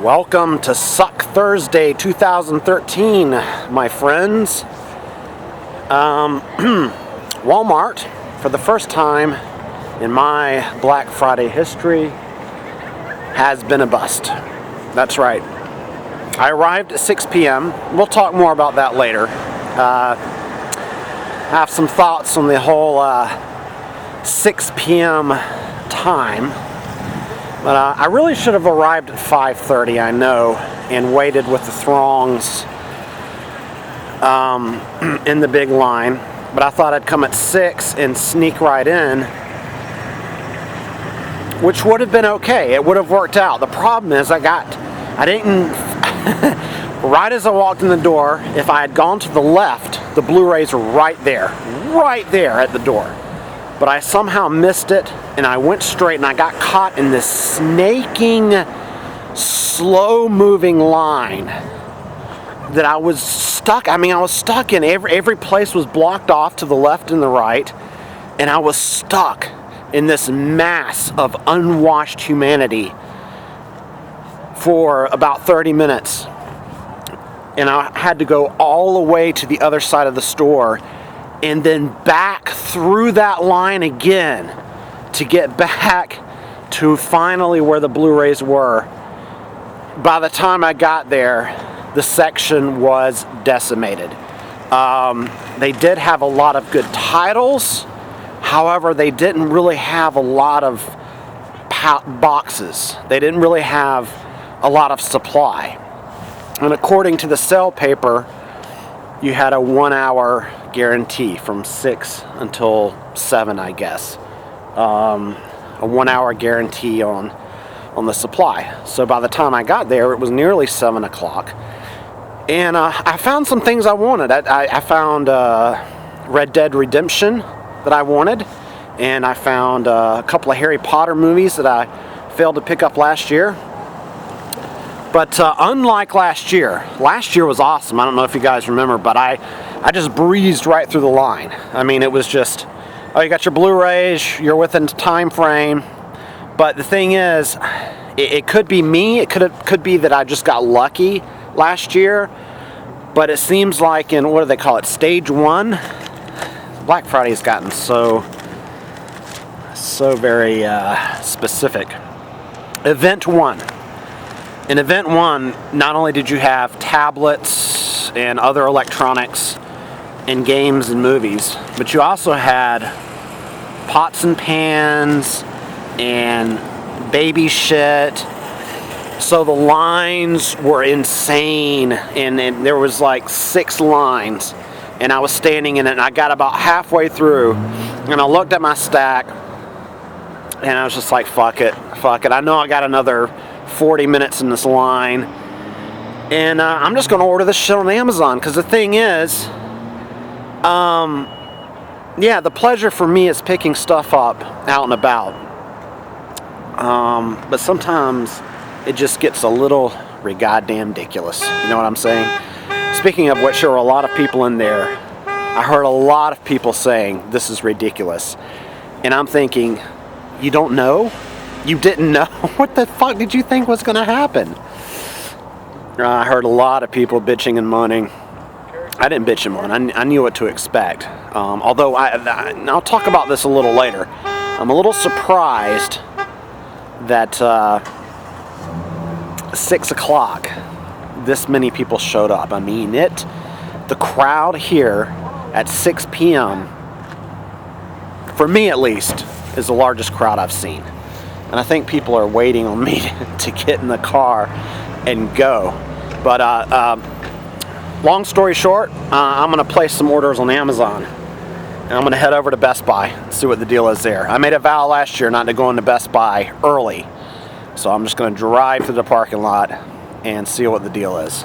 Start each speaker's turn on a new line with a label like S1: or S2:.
S1: Welcome to Suck Thursday 2013, my friends. Walmart, for the first time in my Black Friday history, has been a bust. That's right. I arrived at 6 p.m. We'll talk more about that later. Have some thoughts on the whole 6 p.m. time. But I really should have arrived at 5:30, I know, and waited with the throngs in the big line. But I thought I'd come at 6 and sneak right in, which would have been okay. It would have worked out. The problem is I didn't, right as I walked in the door, if I had gone to the left, the Blu-rays were right there at the door. But I somehow missed it, and I went straight, and I got caught in this snaking, slow-moving line that I was stuck. I was stuck in. Every place was blocked off to the left and the right, and I was stuck in this mass of unwashed humanity for about 30 minutes. And I had to go all the way to the other side of the store and then back through that line again to get back to finally where the Blu-rays were. By the time I got there, the section was decimated. They did have a lot of good titles. However, they didn't really have a lot of boxes. They didn't really have a lot of supply. And according to the sale paper, you had a 1 hour guarantee from 6 until 7, I guess. A 1 hour guarantee on the supply. So by the time I got there, it was nearly 7 o'clock. And I found some things I wanted. I found Red Dead Redemption that I wanted. And I found a couple of Harry Potter movies that I failed to pick up last year. But unlike last year was awesome. I don't know if you guys remember, but I just breezed right through the line. It was just, oh, you got your Blu-rays, you're within time frame. But the thing is, it could be me. It could be that I just got lucky last year. But it seems like in, what do they call it, stage 1? Black Friday's gotten so very specific. Event 1. In Event 1, not only did you have tablets and other electronics and games and movies, but you also had pots and pans and baby shit. So the lines were insane, and there was like 6 lines, and I was standing in it, and I got about halfway through, and I looked at my stack, and I was just like, fuck it. I know I got another 40 minutes in this line, and I'm just going to order this shit on Amazon, because the thing is, the pleasure for me is picking stuff up out and about, but sometimes it just gets a little goddamn ridiculous, you know what I'm saying? Speaking of which, there were a lot of people in there. I heard a lot of people saying this is ridiculous, and I'm thinking, you don't know? You didn't know? What the fuck did you think was going to happen? I heard a lot of people bitching and moaning. I didn't bitch and moan. I knew what to expect. Although, I'll talk about this a little later. I'm a little surprised that 6 o'clock, this many people showed up. The crowd here at 6 p.m., for me at least, is the largest crowd I've seen. And I think people are waiting on me to get in the car and go. But long story short, I'm going to place some orders on Amazon. And I'm going to head over to Best Buy and see what the deal is there. I made a vow last year not to go into Best Buy early. So I'm just going to drive to the parking lot and see what the deal is.